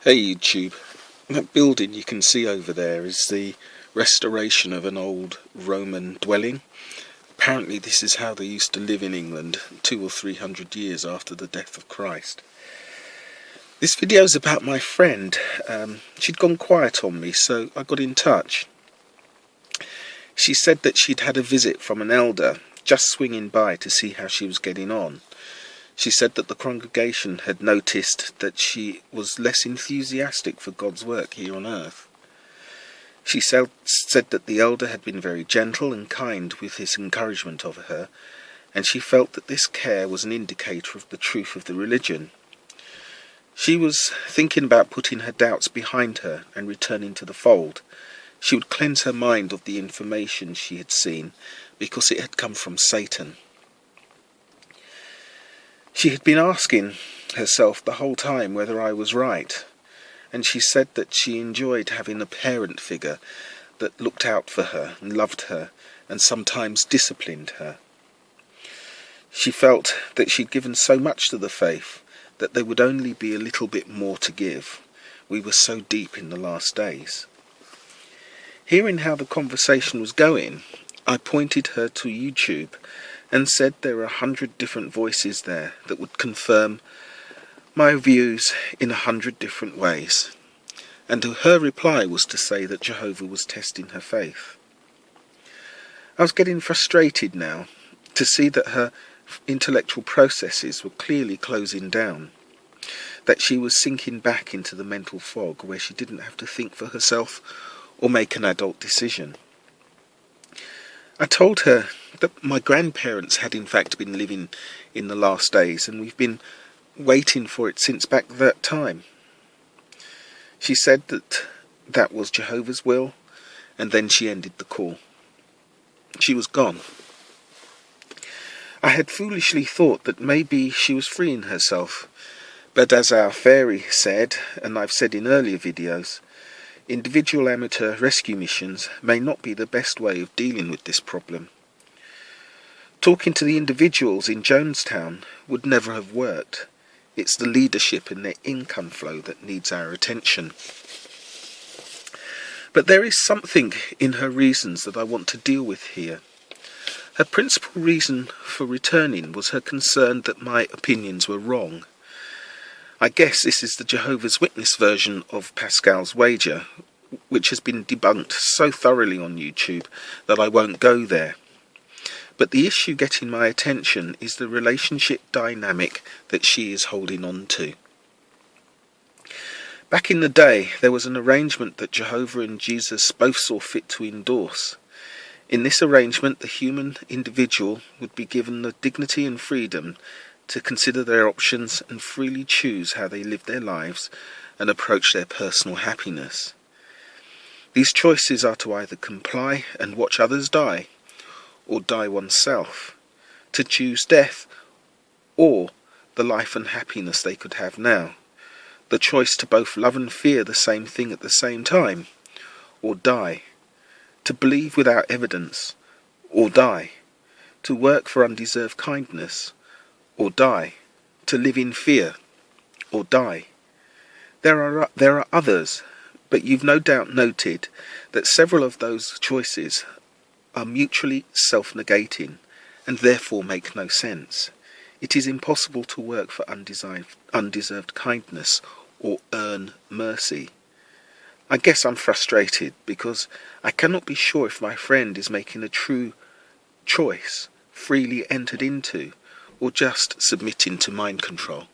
Hey YouTube, that building you can see over there is the restoration of an old Roman dwelling. Apparently this is how they used to live in England 200 or 300 years after the death of Christ. This video is about my friend. She'd gone quiet on me, so I got in touch. She said that she'd had a visit from an elder just swinging by to see how she was getting on. She said that the congregation had noticed that she was less enthusiastic for God's work here on earth. She said that the elder had been very gentle and kind with his encouragement of her, and she felt that this care was an indicator of the truth of the religion. She was thinking about putting her doubts behind her and returning to the fold. She would cleanse her mind of the information she had seen, because it had come from Satan. She had been asking herself the whole time whether I was right, and she said that she enjoyed having a parent figure that looked out for her and loved her and sometimes disciplined her. She felt that she'd given so much to the faith that there would only be a little bit more to give. We were so deep in the last days. Hearing how the conversation was going, I pointed her to YouTube and said there are 100 different voices there that would confirm my views in 100 different ways. And her reply was to say that Jehovah was testing her faith. I was getting frustrated now to see that her intellectual processes were clearly closing down, that she was sinking back into the mental fog where she didn't have to think for herself or make an adult decision. I told her that my grandparents had in fact been living in the last days, and we've been waiting for it since back that time. She said that that was Jehovah's will, and then she ended the call. She was gone. I had foolishly thought that maybe she was freeing herself, but as our fairy said, and I've said in earlier videos, individual amateur rescue missions may not be the best way of dealing with this problem. Talking to the individuals in Jonestown would never have worked. It's the leadership and their income flow that needs our attention. But there is something in her reasons that I want to deal with here. Her principal reason for returning was her concern that my opinions were wrong. I guess this is the Jehovah's Witness version of Pascal's wager, which has been debunked so thoroughly on YouTube that I won't go there. But the issue getting my attention is the relationship dynamic that she is holding on to. Back in the day, there was an arrangement that Jehovah and Jesus both saw fit to endorse. In this arrangement, the human individual would be given the dignity and freedom to consider their options and freely choose how they live their lives and approach their personal happiness. These choices are to either comply and watch others die, or die oneself, to choose death or the life and happiness they could have now, the choice to both love and fear the same thing at the same time, or die, to believe without evidence, or die, to work for undeserved kindness, or die, to live in fear, or die. There are others, but you've no doubt noted that several of those choices are mutually self-negating and therefore make no sense. It is impossible to work for undeserved kindness or earn mercy. I guess I'm frustrated because I cannot be sure if my friend is making a true choice, freely entered into, or just submitting to mind control.